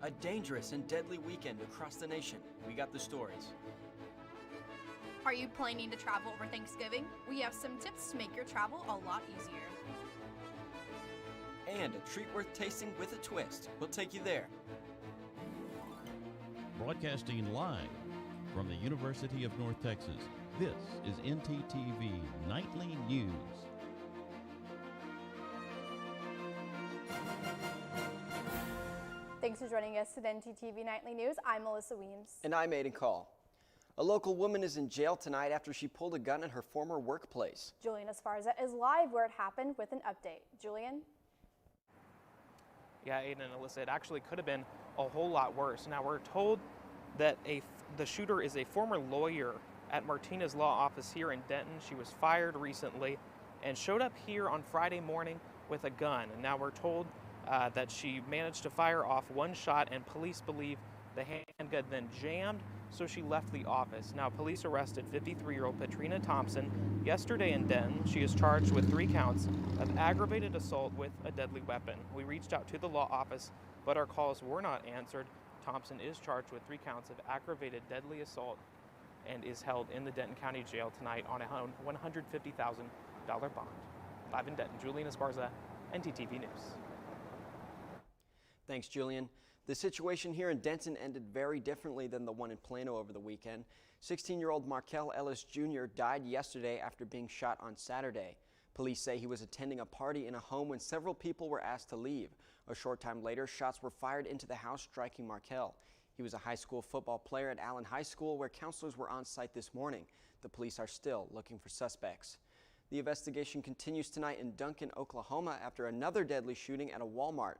A dangerous and deadly weekend across the nation. We got the stories. Are you planning to travel over Thanksgiving? We have some tips to make your travel a lot easier. And a treat worth tasting with a twist. We'll take you there. Broadcasting live from the University of North Texas, this is NTTV Nightly News. Thanks for joining us at NTTV Nightly News. I'm Melissa Weems. And I'm Aiden Call. A local woman is in jail tonight after she pulled a gun in her former workplace. Julian Esparza is live where it happened with an update. Julian? Yeah, Aiden and Alyssa, it actually could have been a whole lot worse. Now, we're told that the shooter is a former lawyer at Martinez Law Office here in Denton. She was fired recently and showed up here on Friday morning with a gun. And now we're told that she managed to fire off one shot, and police believe the handgun then jammed, so she left the office. Now, police arrested 53-year-old Patrina Thompson yesterday in Denton. She is charged with 3 counts of aggravated assault with a deadly weapon. We reached out to the law office, but our calls were not answered. Thompson is charged with 3 counts of aggravated deadly assault and is held in the Denton County Jail tonight on a $150,000 bond. Live in Denton, Julian Esparza, NTTV News. Thanks, Julian. The situation here in Denton ended very differently than the one in Plano over the weekend. 16-year-old Markel Ellis Jr. died yesterday after being shot on Saturday. Police say he was attending a party in a home when several people were asked to leave. A short time later, shots were fired into the house, striking Markel. He was a high school football player at Allen High School, where counselors were on site this morning. The police are still looking for suspects. The investigation continues tonight in Duncan, Oklahoma, after another deadly shooting at a Walmart.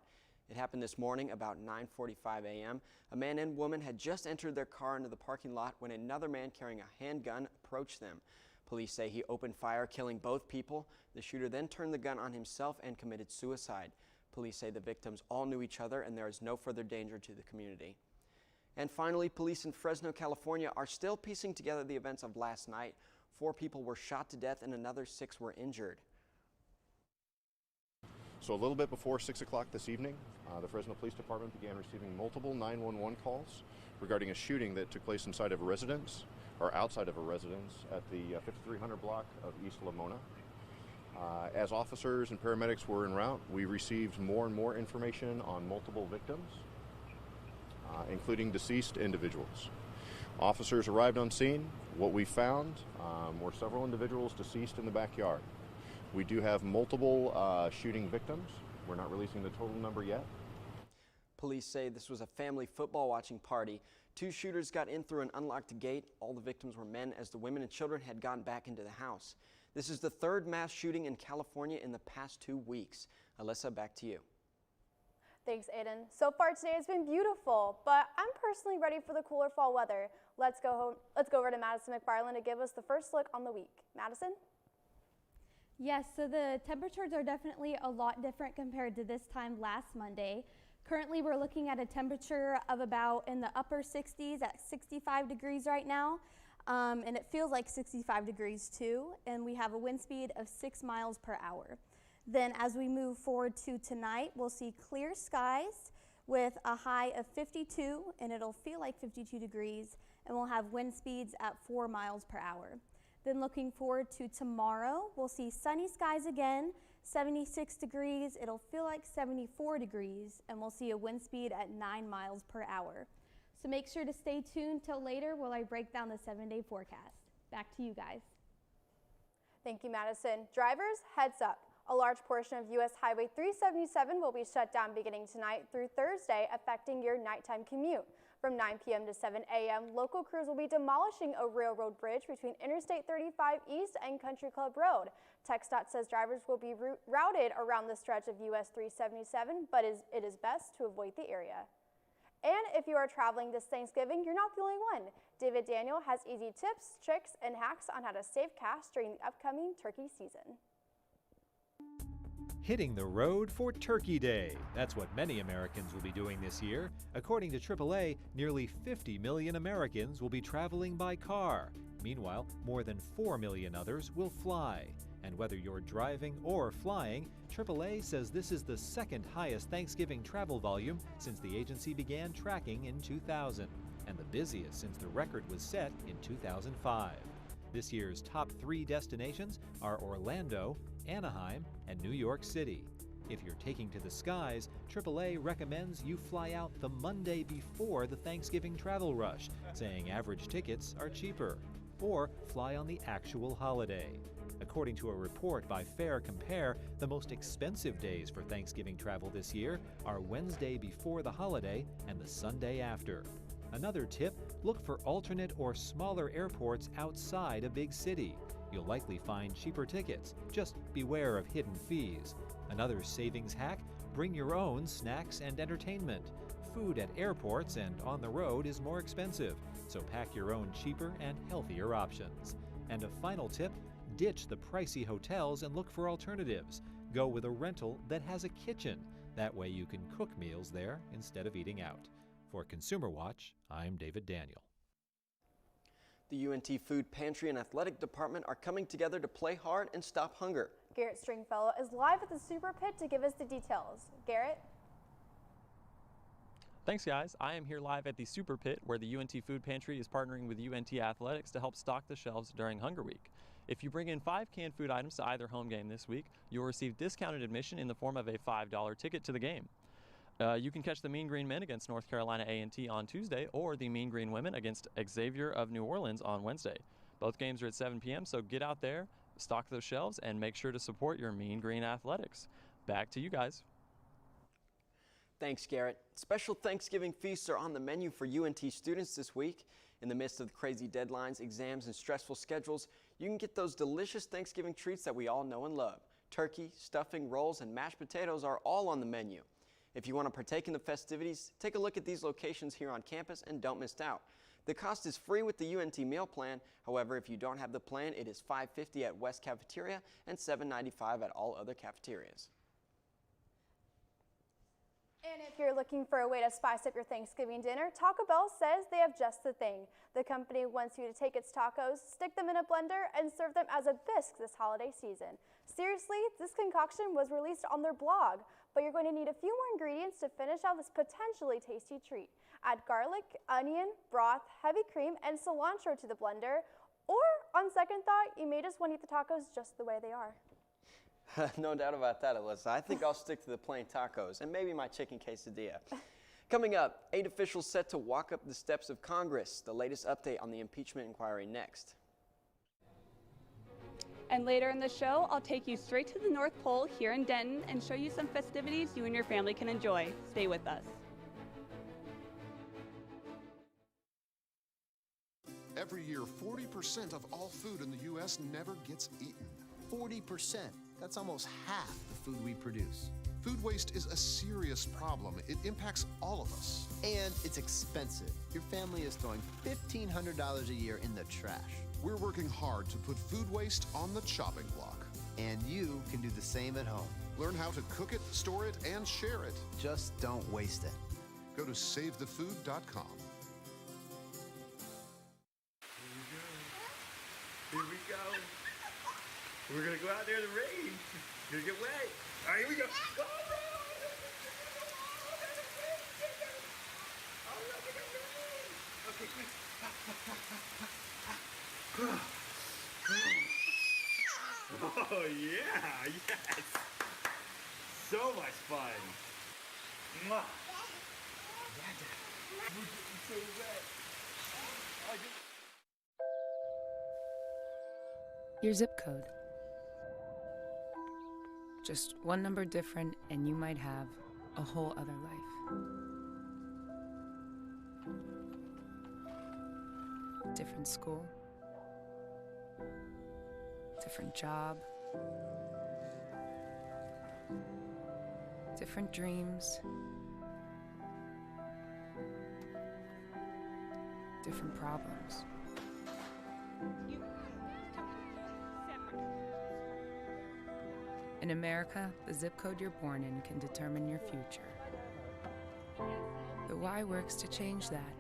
It happened this morning about 9:45 a.m. A man and woman had just entered their car into the parking lot when another man carrying a handgun approached them. Police say he opened fire, killing both people. The shooter then turned the gun on himself and committed suicide. Police say the victims all knew each other and there is no further danger to the community. And finally, police in Fresno, California are still piecing together the events of last night. 4 people were shot to death and another 6 were injured. So a little bit before 6 o'clock this evening, the Fresno Police Department began receiving multiple 911 calls regarding a shooting that took place inside of a residence, or outside of a residence, at the 5300 block of East Lamona. As officers and paramedics were en route, we received more and more information on multiple victims, including deceased individuals. Officers arrived on scene. What we found were several individuals deceased in the backyard. We do have multiple shooting victims. We're not releasing the total number yet. Police say this was a family football watching party. 2 shooters got in through an unlocked gate. All the victims were men, as the women and children had gone back into the house. This is the 3rd mass shooting in California in the past 2 weeks. Alyssa, back to you. Thanks, Aiden. So far today has been beautiful, but I'm personally ready for the cooler fall weather. Let's go over to Madison McFarland to give us the first look on the week. Madison? Yes, so the temperatures are definitely a lot different compared to this time last Monday. Currently, we're looking at a temperature of about in the upper 60s at 65 degrees right now, and it feels like 65 degrees too, and we have a wind speed of 6 miles per hour. Then as we move forward to tonight, we'll see clear skies with a high of 52, and it'll feel like 52 degrees, and we'll have wind speeds at 4 miles per hour. Then looking forward to tomorrow, we'll see sunny skies again, 76 degrees, it'll feel like 74 degrees, and we'll see a wind speed at 9 miles per hour. So make sure to stay tuned till later while I break down the 7-day forecast. Back to you guys. Thank you, Madison. Drivers, heads up. A large portion of U.S. Highway 377 will be shut down beginning tonight through Thursday, affecting your nighttime commute. From 9 p.m. to 7 a.m., local crews will be demolishing a railroad bridge between Interstate 35 East and Country Club Road. TxDOT says drivers will be routed around the stretch of US 377, but it is best to avoid the area. And if you are traveling this Thanksgiving, you're not the only one. David Daniel has easy tips, tricks, and hacks on how to save cash during the upcoming turkey season. Hitting the road for Turkey Day. That's what many Americans will be doing this year. According to AAA, nearly 50 million Americans will be traveling by car. Meanwhile, more than 4 million others will fly. And whether you're driving or flying, AAA says this is the second highest Thanksgiving travel volume since the agency began tracking in 2000, and the busiest since the record was set in 2005. This year's top 3 destinations are Orlando, Anaheim, and New York City. If you're taking to the skies, AAA recommends you fly out the Monday before the Thanksgiving travel rush, saying average tickets are cheaper, or fly on the actual holiday. According to a report by Fare Compare, the most expensive days for Thanksgiving travel this year are Wednesday before the holiday and the Sunday after. Another tip, look for alternate or smaller airports outside a big city. You'll likely find cheaper tickets. Just beware of hidden fees. Another savings hack, bring your own snacks and entertainment. Food at airports and on the road is more expensive, so pack your own cheaper and healthier options. And a final tip, ditch the pricey hotels and look for alternatives. Go with a rental that has a kitchen. That way you can cook meals there instead of eating out. For Consumer Watch, I'm David Daniel. The UNT Food Pantry and Athletic Department are coming together to play hard and stop hunger. Garrett Stringfellow is live at the Super Pit to give us the details. Garrett? Thanks, guys. I am here live at the Super Pit, where the UNT Food Pantry is partnering with UNT Athletics to help stock the shelves during Hunger Week. If you bring in 5 canned food items to either home game this week, you'll receive discounted admission in the form of a $5 ticket to the game. You can catch the Mean Green Men against North Carolina A&T on Tuesday, or the Mean Green Women against Xavier of New Orleans on Wednesday. Both games are at 7 p.m., so get out there, stock those shelves, and make sure to support your Mean Green Athletics. Back to you guys. Thanks, Garrett. Special Thanksgiving feasts are on the menu for UNT students this week. In the midst of the crazy deadlines, exams, and stressful schedules, you can get those delicious Thanksgiving treats that we all know and love. Turkey, stuffing, rolls, and mashed potatoes are all on the menu. If you want to partake in the festivities, take a look at these locations here on campus and don't miss out. The cost is free with the UNT meal plan. However, if you don't have the plan, it is $5.50 at West Cafeteria and $7.95 at all other cafeterias. And if you're looking for a way to spice up your Thanksgiving dinner, Taco Bell says they have just the thing. The company wants you to take its tacos, stick them in a blender, and serve them as a bisque this holiday season. Seriously, this concoction was released on their blog, but you're going to need a few more ingredients to finish out this potentially tasty treat. Add garlic, onion, broth, heavy cream, and cilantro to the blender, or on second thought, you may just want to eat the tacos just the way they are. No doubt about that, Alyssa. I think I'll stick to the plain tacos and maybe my chicken quesadilla. Coming up, 8 officials set to walk up the steps of Congress. The latest update on the impeachment inquiry next. And later in the show, I'll take you straight to the North Pole here in Denton and show you some festivities you and your family can enjoy. Stay with us. Every year, 40% of all food in the U.S. never gets eaten. 40%. That's almost half the food we produce. Food waste is a serious problem. It impacts all of us. And it's expensive. Your family is throwing $1,500 a year in the trash. We're working hard to put food waste on the chopping block. And you can do the same at home. Learn how to cook it, store it, and share it. Just don't waste it. Go to savethefood.com. Here we go. We're gonna go out there in the rain. You're gonna get wet. All right, here we go. Go, bro. Okay, quick. Oh yeah, yes. So much fun. Mwah. We're getting so wet. Your zip code. Just one number different and you might have a whole other life. Different school, different job, different dreams, different problems. In America, the zip code you're born in can determine your future. The Y works to change that,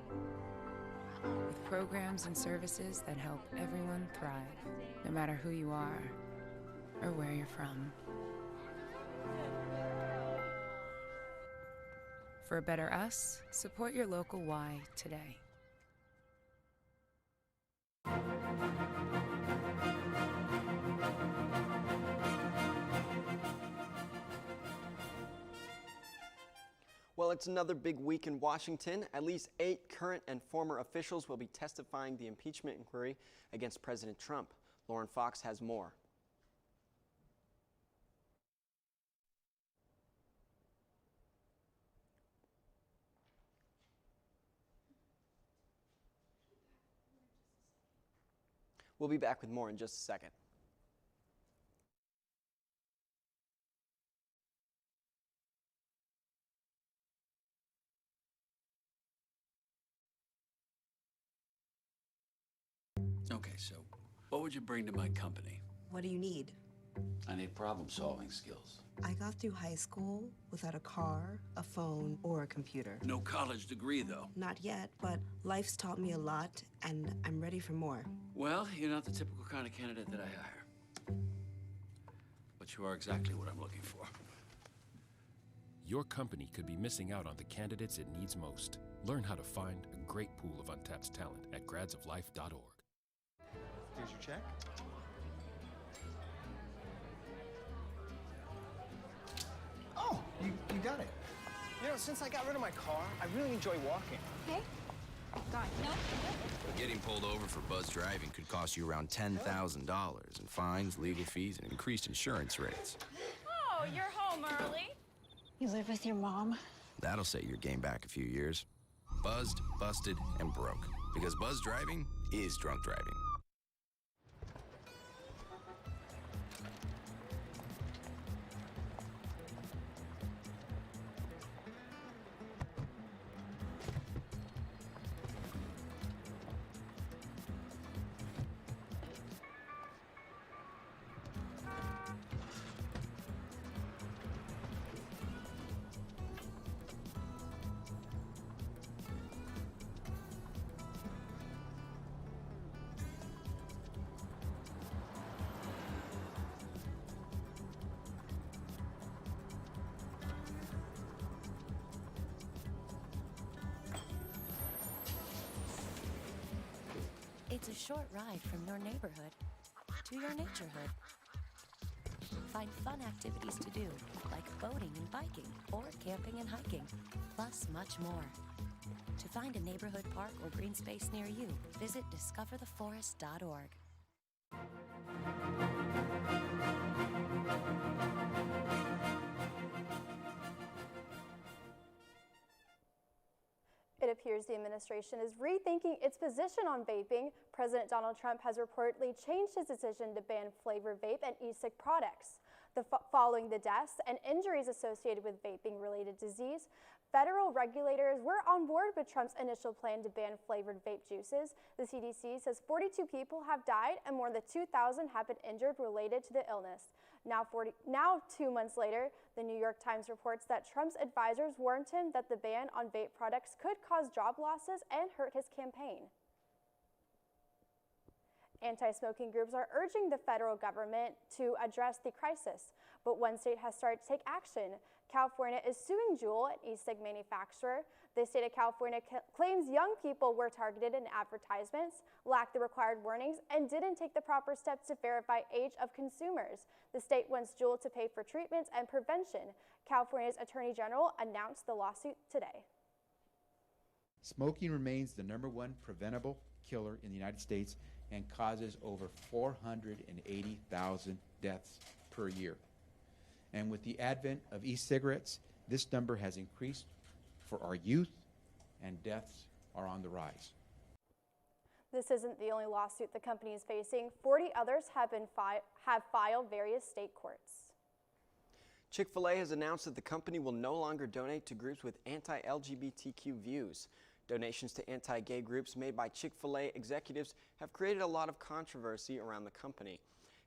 with programs and services that help everyone thrive, no matter who you are or where you're from. For a better us, support your local Y today. Well, it's another big week in Washington. At least 8 current and former officials will be testifying the impeachment inquiry against President Trump. Lauren Fox has more. We'll be back with more in just a second. Okay, so what would you bring to my company? What do you need? I need problem-solving skills. I got through high school without a car, a phone, or a computer. No college degree, though. Not yet, but life's taught me a lot, and I'm ready for more. Well, you're not the typical kind of candidate that I hire. But you are exactly what I'm looking for. Your company could be missing out on the candidates it needs most. Learn how to find a great pool of untapped talent at gradsoflife.org. Here's your check. Oh, you got it. You know, since I got rid of my car, I really enjoy walking. Hey? God, no. Getting pulled over for buzz driving could cost you around $10,000 in fines, legal fees, and increased insurance rates. Oh, you're home early. You live with your mom? That'll set your game back a few years. Buzzed, busted, and broke. Because buzz driving is drunk driving. It's a short ride from your neighborhood to your naturehood. Find fun activities to do, like boating and biking, or camping and hiking, plus much more. To find a neighborhood park or green space near you, visit discovertheforest.org. It appears the administration is rethinking its position on vaping. President Donald Trump has reportedly changed his decision to ban flavored vape and e-cig products. Following the deaths and injuries associated with vaping-related disease, federal regulators were on board with Trump's initial plan to ban flavored vape juices. The CDC says 42 people have died and more than 2,000 have been injured related to the illness. Now 2 months later, the New York Times reports that Trump's advisors warned him that the ban on vape products could cause job losses and hurt his campaign. Anti-smoking groups are urging the federal government to address the crisis, but one state has started to take action. California is suing Juul, an e-cig manufacturer. The state of California claims young people were targeted in advertisements, lacked the required warnings, and didn't take the proper steps to verify age of consumers. The state wants Juul to pay for treatments and prevention. California's Attorney General announced the lawsuit today. Smoking remains the #1 preventable killer in the United States and causes over 480,000 deaths per year. And with the advent of e-cigarettes, this number has increased for our youth, and deaths are on the rise. This isn't the only lawsuit the company is facing. 40 others have filed various state courts. Chick-fil-A has announced that the company will no longer donate to groups with anti-LGBTQ views. Donations to anti-gay groups made by Chick-fil-A executives have created a lot of controversy around the company.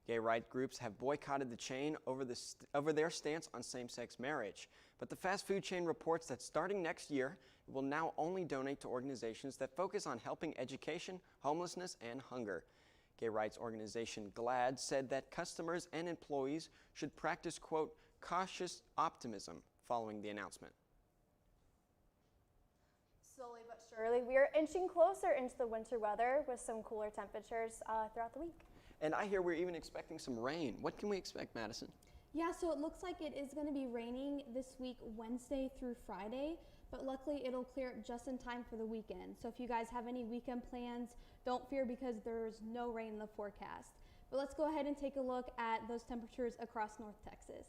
Gay rights groups have boycotted the chain over their stance on same-sex marriage. But the fast food chain reports that starting next year, it will now only donate to organizations that focus on helping education, homelessness, and hunger. Gay rights organization GLAAD said that customers and employees should practice, quote, cautious optimism following the announcement. Slowly but surely, we are inching closer into the winter weather with some cooler temperatures throughout the week. And I hear we're even expecting some rain. What can we expect, Madison? Yeah, so it looks like it is going to be raining this week, Wednesday through Friday, but luckily it'll clear up just in time for the weekend. So if you guys have any weekend plans, don't fear because there's no rain in the forecast. But let's go ahead and take a look at those temperatures across North Texas.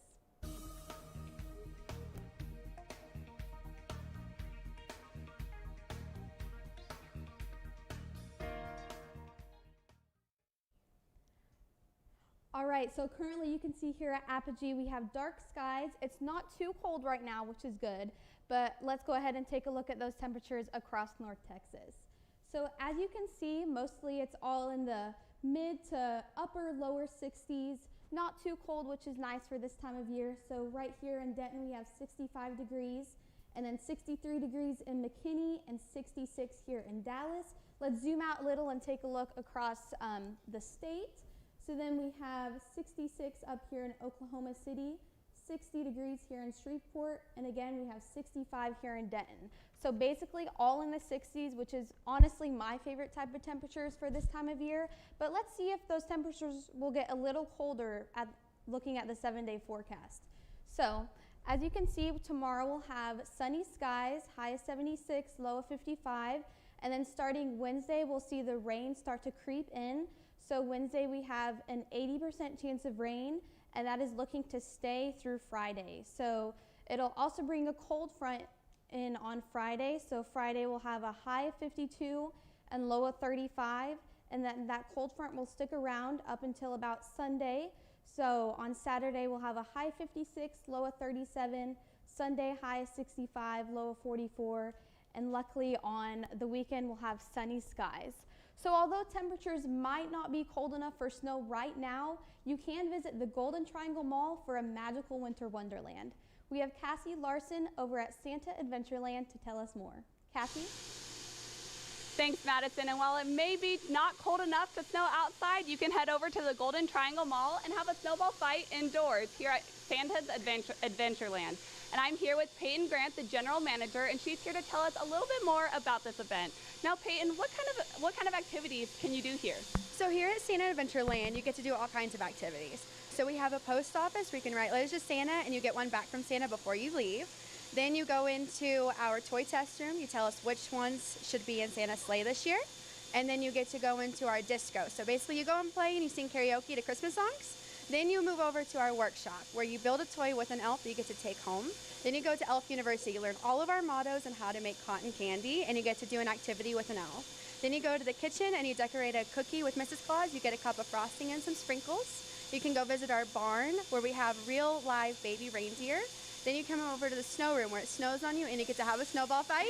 All right, so currently you can see here at Apogee we have dark skies. It's not too cold right now, which is good, but let's go ahead and take a look at those temperatures across North Texas. So as you can see, mostly it's all in the mid to upper lower 60s, not too cold, which is nice for this time of year. So right here in Denton we have 65 degrees, and then 63 degrees in McKinney and 66 here in Dallas. Let's zoom out a little and take a look across the state. So then we have 66 up here in Oklahoma City, 60 degrees here in Shreveport, and again we have 65 here in Denton. So basically all in the 60s, which is honestly my favorite type of temperatures for this time of year. But let's see if those temperatures will get a little colder looking at the 7-day forecast. So as you can see, tomorrow we'll have sunny skies, high of 76, low of 55, and then starting Wednesday we'll see the rain start to creep in. So Wednesday we have an 80% chance of rain, and that is looking to stay through Friday. So it'll also bring a cold front in on Friday. So Friday we'll have a high of 52 and low of 35, and then that cold front will stick around up until about Sunday. So on Saturday we'll have a high 56, low of 37, Sunday high of 65, low of 44, and luckily on the weekend we'll have sunny skies. So although temperatures might not be cold enough for snow right now, you can visit the Golden Triangle Mall for a magical winter wonderland. We have Cassie Larson over at Santa Adventureland to tell us more. Cassie? Thanks, Madison. And while it may be not cold enough to snow outside, you can head over to the Golden Triangle Mall and have a snowball fight indoors here at Santa's Adventureland. And I'm here with Peyton Grant, the general manager, and she's here to tell us a little bit more about this event. Now, Peyton, what kind of activities can you do here? So here at Santa Adventureland, you get to do all kinds of activities. So we have a post office where you can write letters to Santa and you get one back from Santa before you leave. Then you go into our toy test room. You tell us which ones should be in Santa's sleigh this year. And then you get to go into our disco. So basically you go and play and you sing karaoke to Christmas songs. Then you move over to our workshop where you build a toy with an elf that you get to take home. Then you go to Elf University. You learn all of our mottos and how to make cotton candy, and you get to do an activity with an elf. Then you go to the kitchen and you decorate a cookie with Mrs. Claus. You get a cup of frosting and some sprinkles. You can go visit our barn where we have real live baby reindeer. Then you come over to the snow room where it snows on you and you get to have a snowball fight.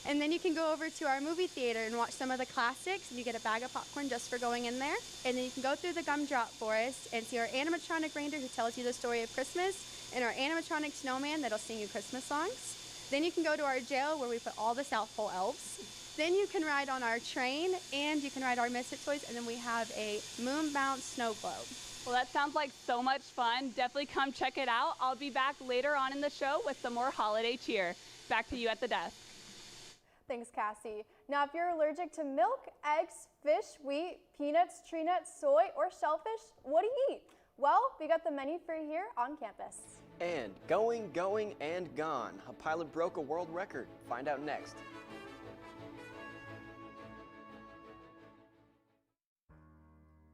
And then you can go over to our movie theater and watch some of the classics, and you get a bag of popcorn just for going in there. And then you can go through the gumdrop forest and see our animatronic reindeer who tells you the story of Christmas, and our animatronic snowman that'll sing you Christmas songs. Then you can go to our jail where we put all the South Pole elves. Then you can ride on our train, and you can ride our Misfit toys, and then we have a moon bounce snow globe. Well, that sounds like so much fun. Definitely come check it out. I'll be back later on in the show with some more holiday cheer. Back to you at the desk. Thanks, Cassie. Now, if you're allergic to milk, eggs, fish, wheat, peanuts, tree nuts, soy, or shellfish, what do you eat? Well, we got the menu for you here on campus. And going, and gone. A pilot broke a world record. Find out next.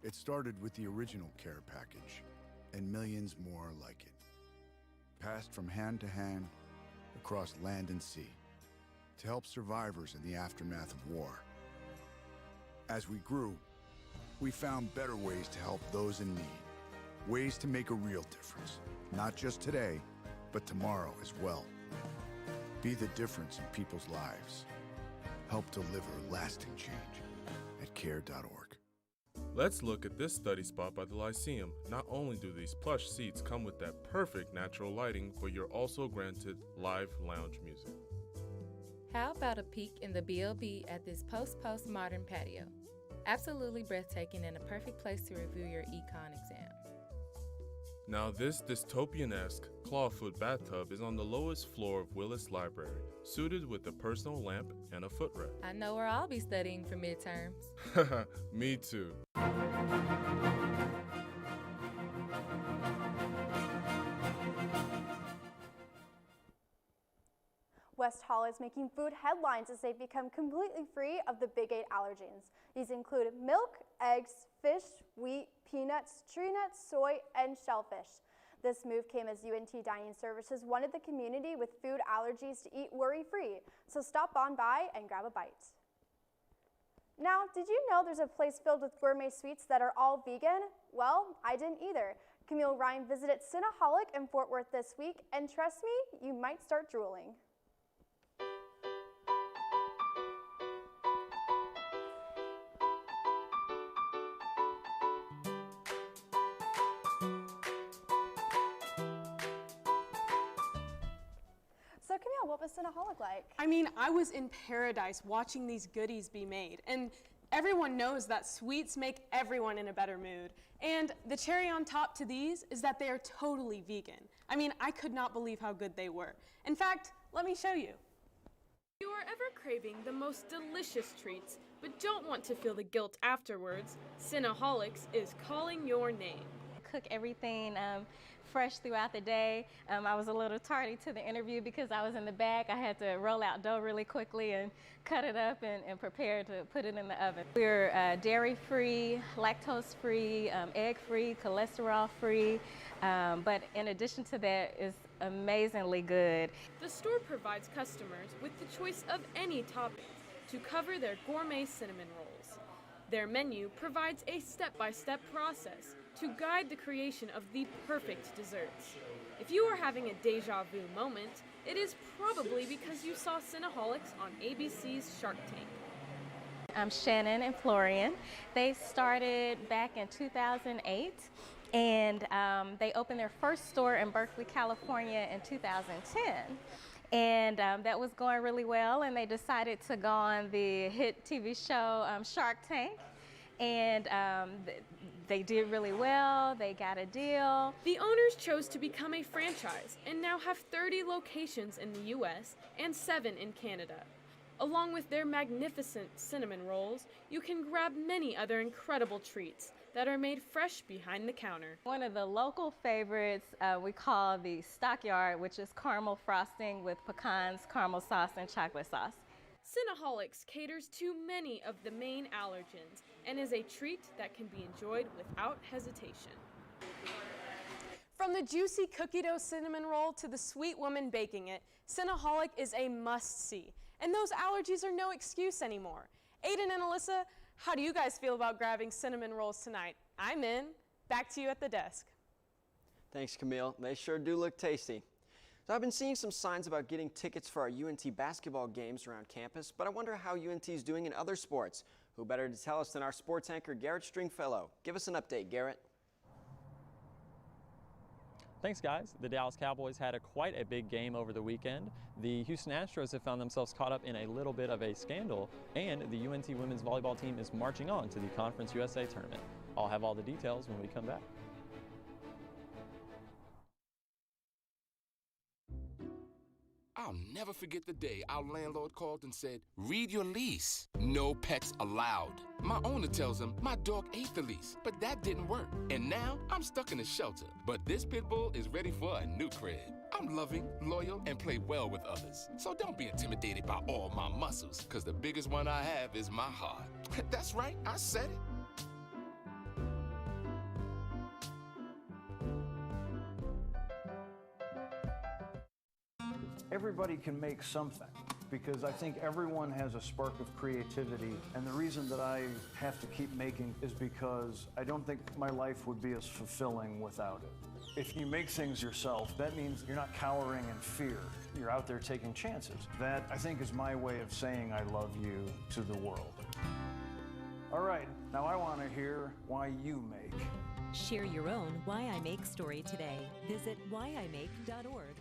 It started with the original care package and millions more like it. Passed from hand to hand, across land and sea, to help survivors in the aftermath of war. As we grew, we found better ways to help those in need. Ways to make a real difference, not just today, but tomorrow as well. Be the difference in people's lives. Help deliver lasting change at care.org. Let's look at this study spot by the Lyceum. Not only do these plush seats come with that perfect natural lighting, but you're also granted live lounge music. How about a peek in the B&B at this post-modern patio? Absolutely breathtaking and a perfect place to review your econ exam. Now this dystopian-esque clawfoot bathtub is on the lowest floor of Willis Library, suited with a personal lamp and a footrest. I know where I'll be studying for midterms. Me too. West Hall is making food headlines as they've become completely free of the Big 8 allergens. These include milk, eggs, fish, wheat, peanuts, tree nuts, soy, and shellfish. This move came as UNT Dining Services wanted the community with food allergies to eat worry-free, so stop on by and grab a bite. Now, did you know there's a place filled with gourmet sweets that are all vegan? Well, I didn't either. Camille Ryan visited Cinnaholic in Fort Worth this week, and trust me, you might start drooling. So Camille, what was Cinnaholic like? I mean, I was in paradise watching these goodies be made, and everyone knows that sweets make everyone in a better mood. And the cherry on top to these is that they are totally vegan. I mean, I could not believe how good they were. In fact, let me show you. If you are ever craving the most delicious treats, but don't want to feel the guilt afterwards, Cinnaholics is calling your name. Cook everything fresh throughout the day. I was a little tardy to the interview because I was in the back. I had to roll out dough really quickly and cut it up and prepare to put it in the oven. We're dairy-free, lactose-free, egg-free, cholesterol-free, but in addition to that, it's amazingly good. The store provides customers with the choice of any toppings to cover their gourmet cinnamon rolls. Their menu provides a step-by-step process to guide the creation of the perfect desserts. If you are having a deja vu moment, it is probably because you saw Cinnaholics on ABC's Shark Tank. I'm Shannon and Florian. They started back in 2008, and they opened their first store in Berkeley, California in 2010. And that was going really well, and they decided to go on the hit TV show Shark Tank. And they did really well. They got a deal. The owners chose to become a franchise and now have 30 locations in the US and 7 in Canada. Along with their magnificent cinnamon rolls, you can grab many other incredible treats that are made fresh behind the counter. One of the local favorites we call the Stockyard, which is caramel frosting with pecans, caramel sauce, and chocolate sauce. Cinnaholics caters to many of the main allergens and is a treat that can be enjoyed without hesitation. From the juicy cookie dough cinnamon roll to the sweet woman baking it, Cinnaholic is a must-see, and those allergies are no excuse anymore. Aiden and Alyssa, how do you guys feel about grabbing cinnamon rolls tonight? I'm in. Back to you at the desk. Thanks, Camille. They sure do look tasty. So I've been seeing some signs about getting tickets for our UNT basketball games around campus, but I wonder how UNT is doing in other sports. Who better to tell us than our sports anchor, Garrett Stringfellow? Give us an update, Garrett. Thanks, guys. The Dallas Cowboys had quite a big game over the weekend. The Houston Astros have found themselves caught up in a little bit of a scandal, and the UNT women's volleyball team is marching on to the Conference USA tournament. I'll have all the details when we come back. I'll never forget the day our landlord called and said, "Read your lease. No pets allowed." My owner tells him my dog ate the lease, but that didn't work. And now I'm stuck in a shelter. But this pit bull is ready for a new crib. I'm loving, loyal, and play well with others. So don't be intimidated by all my muscles, because the biggest one I have is my heart. That's right, I said it. Everybody can make something, because I think everyone has a spark of creativity, and the reason that I have to keep making is because I don't think my life would be as fulfilling without it. If you make things yourself, that means you're not cowering in fear. You're out there taking chances. That, I think, is my way of saying I love you to the world. All right, now I want to hear why you make. Share your own Why I Make story today. Visit whyimake.org.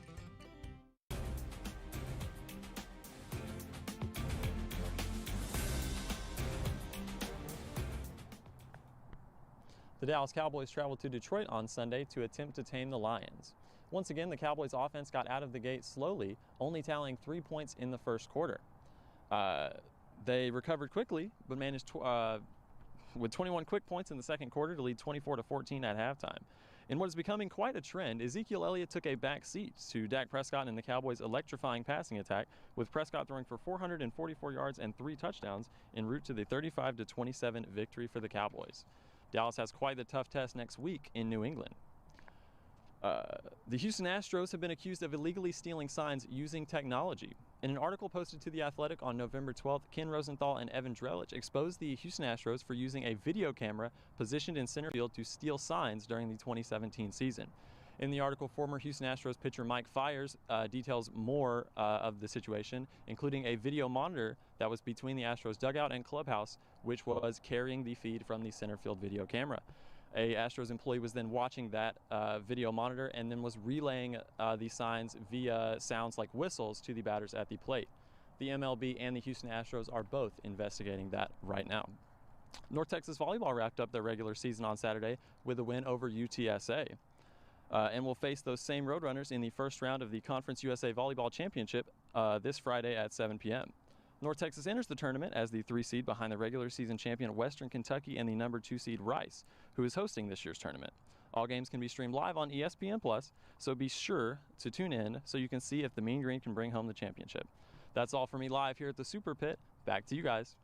The Dallas Cowboys traveled to Detroit on Sunday to attempt to tame the Lions. Once again, the Cowboys offense got out of the gate slowly, only tallying 3 points in the first quarter. They recovered quickly, but managed with 21 quick points in the second quarter to lead 24-14 at halftime. In what is becoming quite a trend, Ezekiel Elliott took a back seat to Dak Prescott in the Cowboys' electrifying passing attack, with Prescott throwing for 444 yards and 3 touchdowns en route to the 35-27 victory for the Cowboys. Dallas has quite the tough test next week in New England. The Houston Astros have been accused of illegally stealing signs using technology. In an article posted to The Athletic on November 12th, Ken Rosenthal and Evan Drellich exposed the Houston Astros for using a video camera positioned in center field to steal signs during the 2017 season. In the article, former Houston Astros pitcher Mike Fiers details more of the situation, including a video monitor that was between the Astros dugout and clubhouse, which was carrying the feed from the center field video camera. A Astros employee was then watching that video monitor and then was relaying the signs via sounds like whistles to the batters at the plate. The MLB and the Houston Astros are both investigating that right now. North Texas Volleyball wrapped up their regular season on Saturday with a win over UTSA. And will face those same Roadrunners in the first round of the Conference USA Volleyball Championship this Friday at 7 p.m. North Texas enters the tournament as the 3 seed behind the regular season champion Western Kentucky and the number 2 seed Rice, who is hosting this year's tournament. All games can be streamed live on ESPN+, so be sure to tune in so you can see if the Mean Green can bring home the championship. That's all for me live here at the Super Pit. Back to you guys.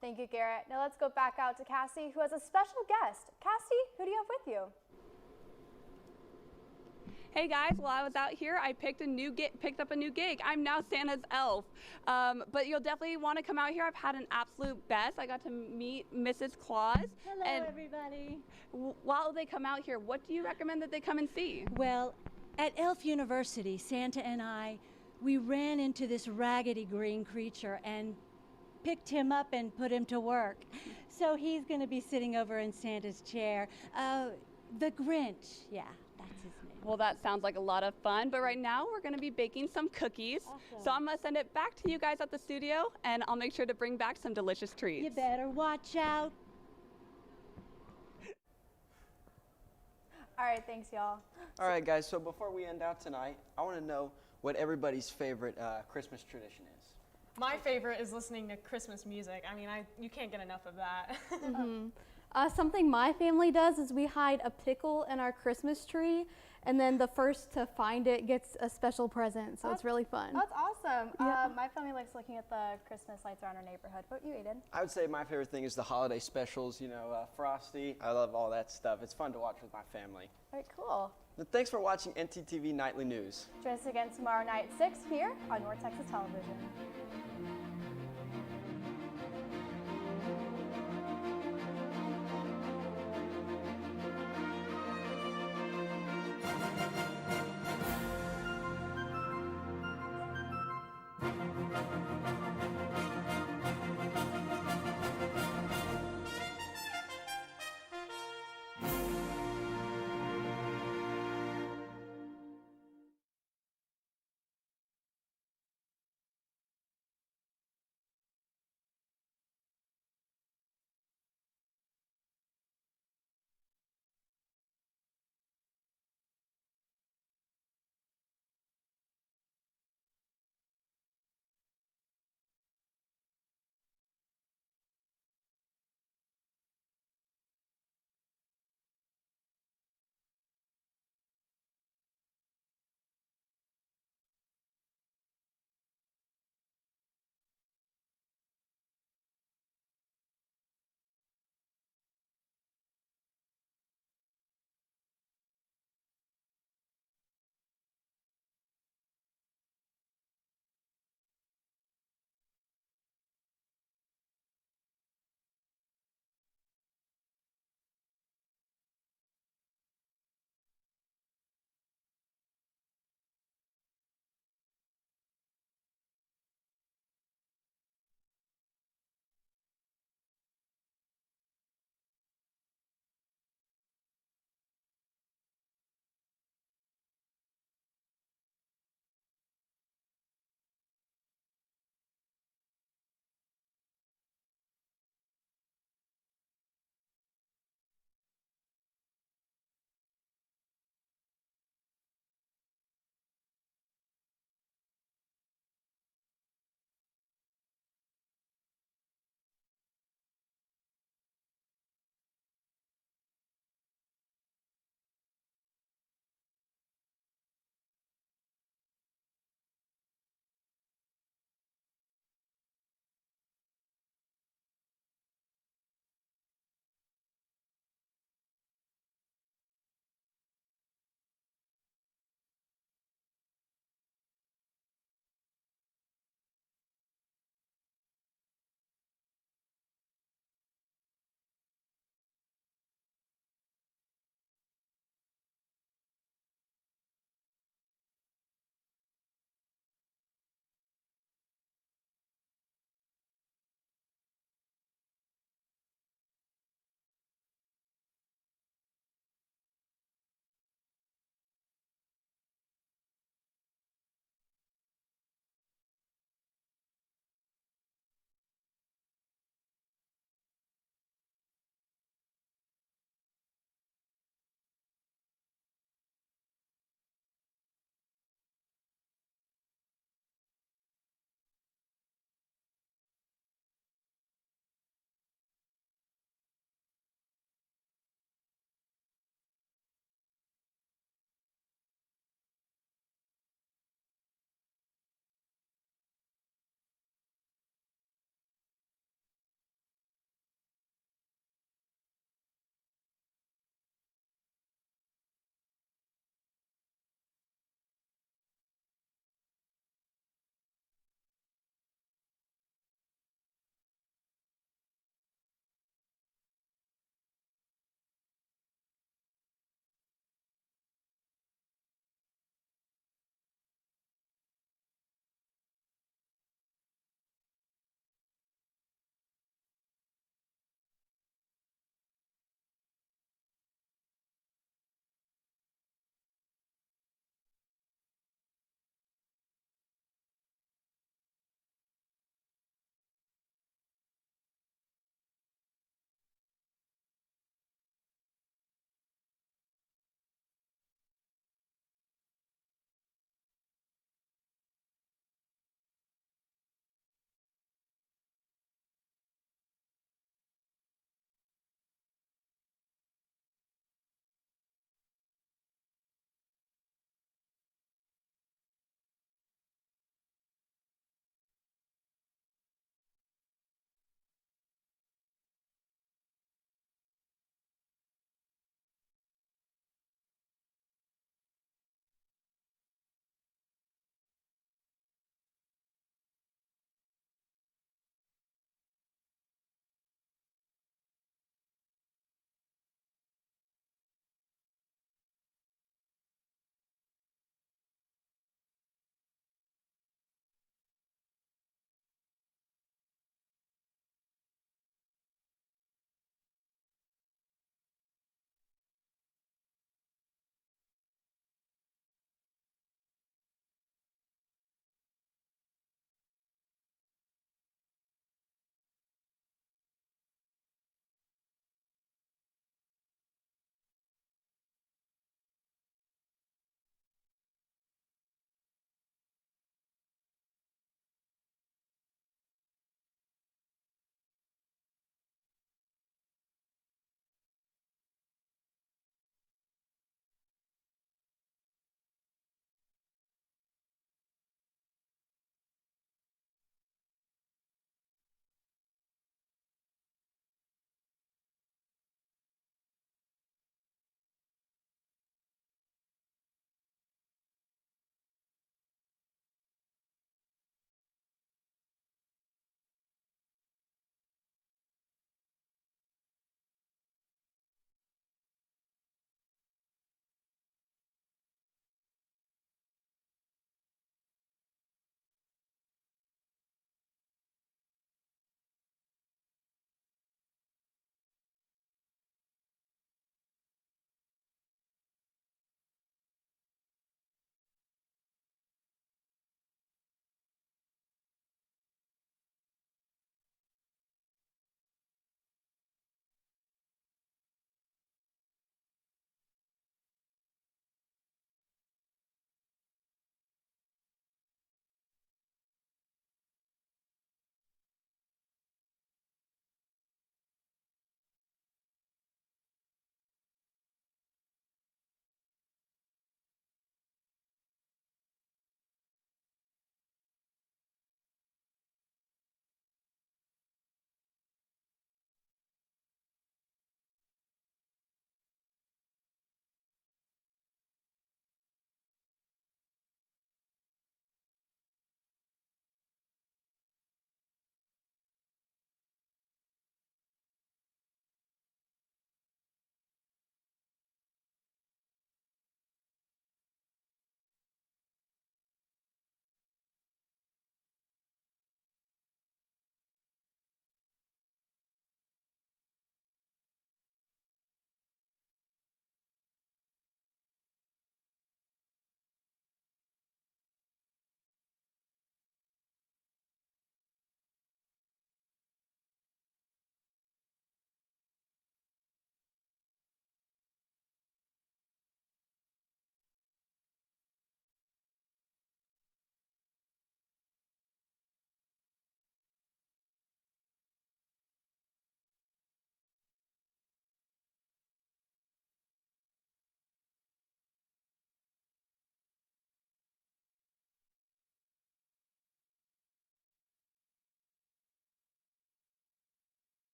Thank you, Garrett. Now let's go back out to Cassie, who has a special guest. Cassie, who do you have with you? Hey guys, while I was out here, I picked up a new gig. I'm now Santa's elf. But you'll definitely want to come out here. I've had an absolute best. I got to meet Mrs. Claus. Hello, and everybody. While they come out here, what do you recommend that they come and see? Well, at Elf University, Santa and we ran into this raggedy green creature and picked him up and put him to work. So he's going to be sitting over in Santa's chair. The Grinch, yeah, that's his name. Well, that sounds like a lot of fun, but right now we're going to be baking some cookies. Awesome. So I'm going to send it back to you guys at the studio, and I'll make sure to bring back some delicious treats. You better watch out. All right, thanks, y'all. All right, guys, so before we end out tonight, I want to know what everybody's favorite Christmas tradition is. My favorite is listening to Christmas music. I mean, you can't get enough of that. Something my family does is we hide a pickle in our Christmas tree, and then the first to find it gets a special present, so it's really fun. That's awesome. Yeah. My family likes looking at the Christmas lights around our neighborhood. What about you, Aiden? I would say my favorite thing is the holiday specials, you know, Frosty. I love all that stuff. It's fun to watch with my family. All right, cool. But thanks for watching NTTV Nightly News. Join us again tomorrow night at 6 here on North Texas Television.